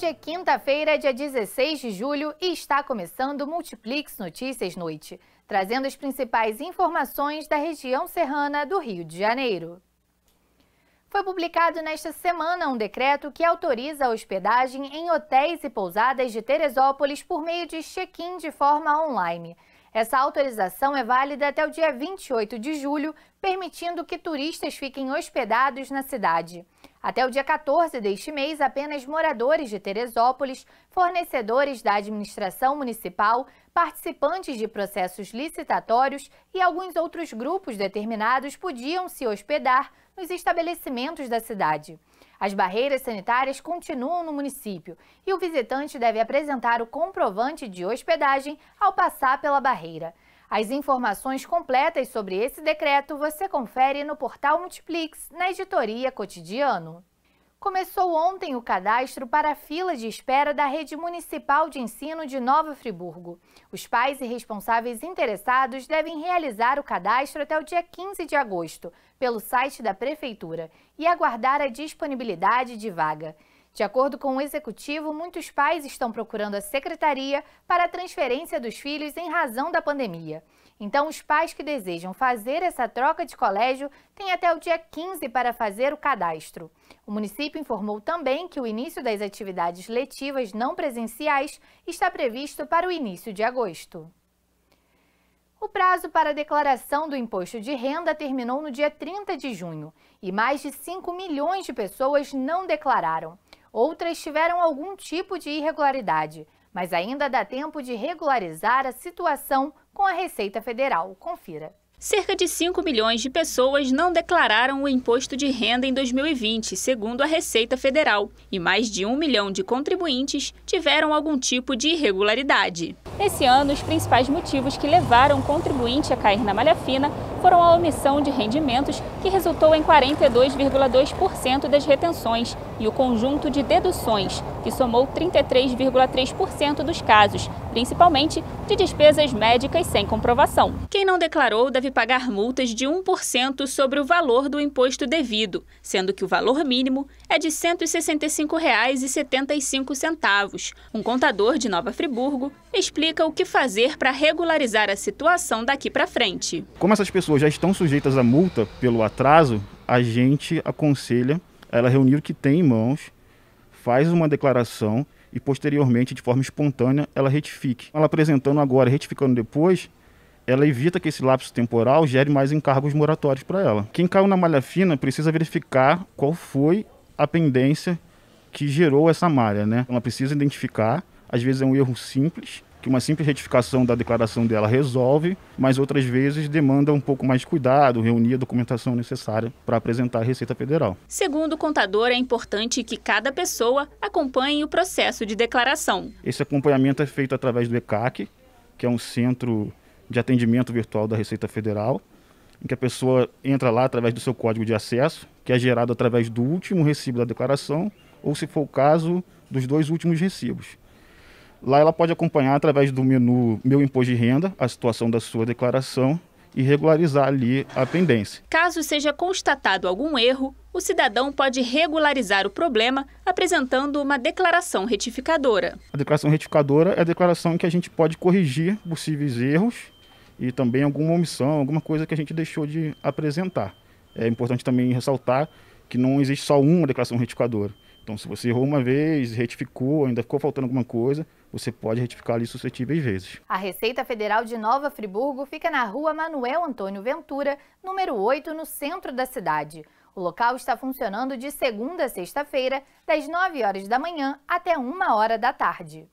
Hoje é quinta-feira, dia 16 de julho, e está começando o Multiplix Notícias Noite, trazendo as principais informações da região serrana do Rio de Janeiro. Foi publicado nesta semana um decreto que autoriza a hospedagem em hotéis e pousadas de Teresópolis por meio de check-in de forma online. Essa autorização é válida até o dia 28 de julho, permitindo que turistas fiquem hospedados na cidade. Até o dia 14 deste mês, apenas moradores de Teresópolis, fornecedores da administração municipal, participantes de processos licitatórios e alguns outros grupos determinados podiam se hospedar nos estabelecimentos da cidade. As barreiras sanitárias continuam no município e o visitante deve apresentar o comprovante de hospedagem ao passar pela barreira. As informações completas sobre esse decreto você confere no portal Multiplix, na editoria Cotidiano. Começou ontem o cadastro para a fila de espera da Rede Municipal de Ensino de Nova Friburgo. Os pais e responsáveis interessados devem realizar o cadastro até o dia 15 de agosto, pelo site da Prefeitura, e aguardar a disponibilidade de vaga. De acordo com o executivo, muitos pais estão procurando a secretaria para a transferência dos filhos em razão da pandemia. Então, os pais que desejam fazer essa troca de colégio têm até o dia 15 para fazer o cadastro. O município informou também que o início das atividades letivas não presenciais está previsto para o início de agosto. O prazo para a declaração do imposto de renda terminou no dia 30 de junho e mais de 5 milhões de pessoas não declararam. Outras tiveram algum tipo de irregularidade, mas ainda dá tempo de regularizar a situação com a Receita Federal. Confira. Cerca de 5 milhões de pessoas não declararam o imposto de renda em 2020, segundo a Receita Federal, e mais de 1 milhão de contribuintes tiveram algum tipo de irregularidade. Esse ano, os principais motivos que levaram o contribuinte a cair na malha fina foram a omissão de rendimentos, que resultou em 42,2% das retenções, e o conjunto de deduções, que somou 33,3% dos casos, principalmente de despesas médicas sem comprovação. Quem não declarou deve pagar multas de 1% sobre o valor do imposto devido, sendo que o valor mínimo é de R$ 165,75. Um contador de Nova Friburgo explica o que fazer para regularizar a situação daqui para frente. Como essas pessoas já estão sujeitas a multa pelo atraso, a gente aconselha ela reunir o que tem em mãos, faz uma declaração e posteriormente, de forma espontânea, ela retifique. Ela apresentando agora e retificando depois, ela evita que esse lapso temporal gere mais encargos moratórios para ela. Quem caiu na malha fina precisa verificar qual foi a pendência que gerou essa malha, né? Ela precisa identificar, às vezes é um erro simples, que uma simples retificação da declaração dela resolve, mas outras vezes demanda um pouco mais de cuidado, reunir a documentação necessária para apresentar à Receita Federal. Segundo o contador, é importante que cada pessoa acompanhe o processo de declaração. Esse acompanhamento é feito através do ECAC, que é um centro de atendimento virtual da Receita Federal, em que a pessoa entra lá através do seu código de acesso, que é gerado através do último recibo da declaração, ou, se for o caso, dos 2 últimos recibos. Lá ela pode acompanhar através do menu Meu Imposto de Renda a situação da sua declaração e regularizar ali a pendência. Caso seja constatado algum erro, o cidadão pode regularizar o problema apresentando uma declaração retificadora. A declaração retificadora é a declaração em que a gente pode corrigir possíveis erros e também alguma omissão, alguma coisa que a gente deixou de apresentar. É importante também ressaltar que não existe só uma declaração retificadora. Então, se você errou uma vez, retificou, ainda ficou faltando alguma coisa, você pode retificar ali sucessivas vezes. A Receita Federal de Nova Friburgo fica na rua Manuel Antônio Ventura, número 8, no centro da cidade. O local está funcionando de segunda a sexta-feira, das 9 horas da manhã até 1 hora da tarde.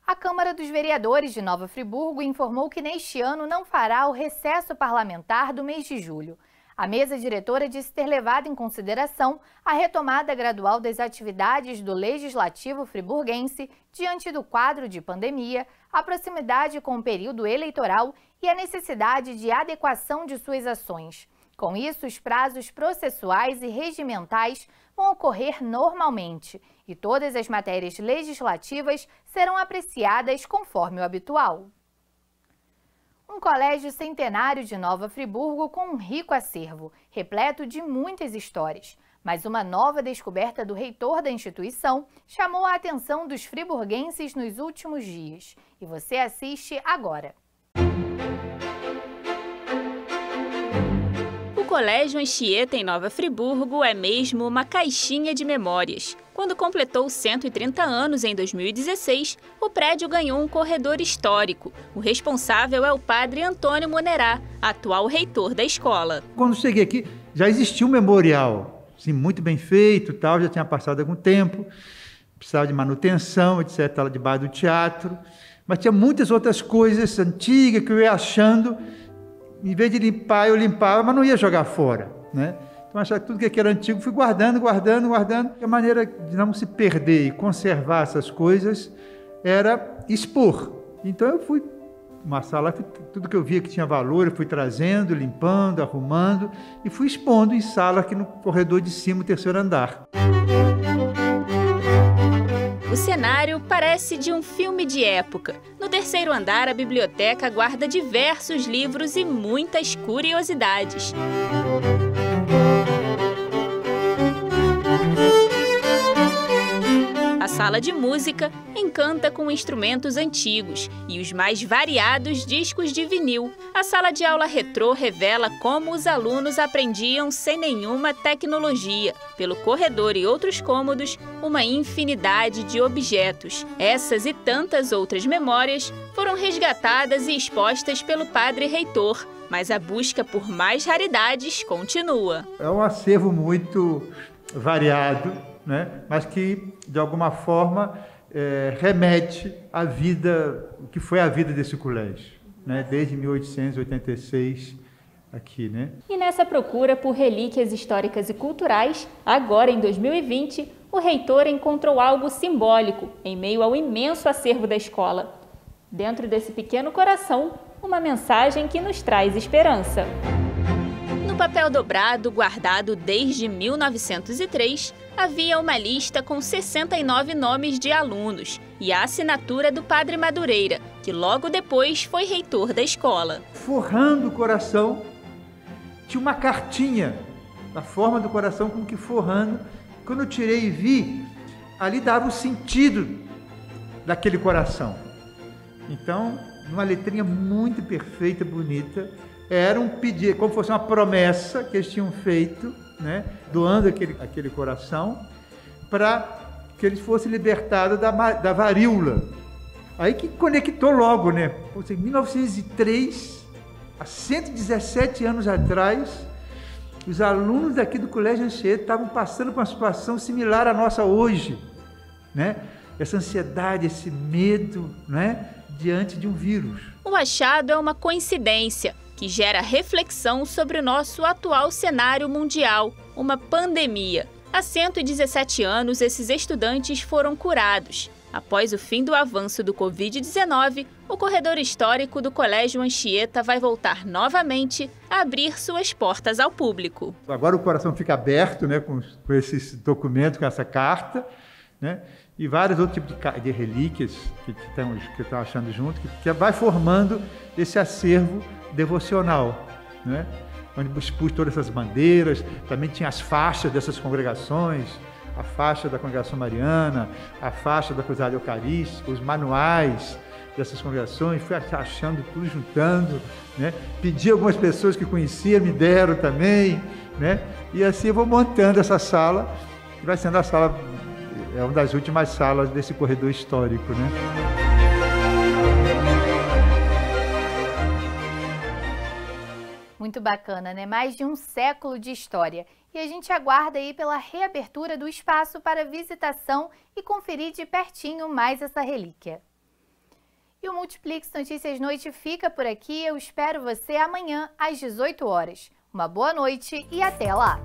A Câmara dos Vereadores de Nova Friburgo informou que neste ano não fará o recesso parlamentar do mês de julho. A mesa diretora disse ter levado em consideração a retomada gradual das atividades do Legislativo friburguense diante do quadro de pandemia, a proximidade com o período eleitoral e a necessidade de adequação de suas ações. Com isso, os prazos processuais e regimentais vão ocorrer normalmente e todas as matérias legislativas serão apreciadas conforme o habitual. Um colégio centenário de Nova Friburgo com um rico acervo, repleto de muitas histórias. Mas uma nova descoberta do reitor da instituição chamou a atenção dos friburguenses nos últimos dias. E você assiste agora. O Colégio Anchieta, em Nova Friburgo, é mesmo uma caixinha de memórias. Quando completou 130 anos em 2016, o prédio ganhou um corredor histórico. O responsável é o padre Antônio Monerá, atual reitor da escola. Quando cheguei aqui, já existia um memorial, assim, muito bem feito, tal, já tinha passado algum tempo, precisava de manutenção, etc., lá debaixo do teatro, mas tinha muitas outras coisas antigas que eu ia achando. Em vez de limpar, eu limpava, mas não ia jogar fora, né? Então, achava que tudo que aqui era antigo, fui guardando. A maneira de não se perder e conservar essas coisas era expor. Então, eu fui uma sala, tudo que eu via que tinha valor, eu fui trazendo, limpando, arrumando e fui expondo em sala aqui no corredor de cima, o 3º andar. O cenário parece de um filme de época. No 3º andar, a biblioteca guarda diversos livros e muitas curiosidades. A sala de música encanta com instrumentos antigos e os mais variados discos de vinil. A sala de aula retrô revela como os alunos aprendiam sem nenhuma tecnologia. Pelo corredor e outros cômodos, uma infinidade de objetos. Essas e tantas outras memórias foram resgatadas e expostas pelo padre reitor, mas a busca por mais raridades continua. É um acervo muito variado, né? Mas que, de alguma forma, remete à vida, o que foi a vida desse colégio, né? Desde 1886 aqui, né? E nessa procura por relíquias históricas e culturais, agora em 2020, o reitor encontrou algo simbólico em meio ao imenso acervo da escola. Dentro desse pequeno coração, uma mensagem que nos traz esperança. No papel dobrado, guardado desde 1903, havia uma lista com 69 nomes de alunos e a assinatura do padre Madureira, que logo depois foi reitor da escola. Forrando o coração, tinha uma cartinha da forma do coração como que forrando. Quando eu tirei e vi, ali dava o sentido daquele coração. Então, numa letrinha muito perfeita, bonita, era um pedido, como fosse uma promessa que eles tinham feito, né, doando aquele coração, para que eles fossem libertados da varíola. Aí que conectou logo, né? Em 1903, há 117 anos atrás, os alunos daqui do Colégio Anchieta estavam passando por uma situação similar à nossa hoje, né? Essa ansiedade, esse medo, né, diante de um vírus. O achado é uma coincidência que gera reflexão sobre o nosso atual cenário mundial, uma pandemia. Há 117 anos, esses estudantes foram curados. Após o fim do avanço do Covid-19, o corredor histórico do Colégio Anchieta vai voltar novamente a abrir suas portas ao público. Agora o coração fica aberto, né, com esses documentos, com essa carta, né, e vários outros tipos de relíquias que estão achando junto, que vai formando esse acervo devocional, né? Onde expus todas essas bandeiras, também tinha as faixas dessas congregações, a faixa da Congregação Mariana, a faixa da Cruzada Eucarística, os manuais dessas congregações, fui achando tudo, juntando, né? Pedi algumas pessoas que conhecia, me deram também, né? E assim eu vou montando essa sala, que vai sendo a sala, é uma das últimas salas desse corredor histórico, né? Muito bacana, né? Mais de um século de história. E a gente aguarda aí pela reabertura do espaço para visitação e conferir de pertinho mais essa relíquia. E o Multiplix Notícias Noite fica por aqui. Eu espero você amanhã às 18 horas. Uma boa noite e até lá!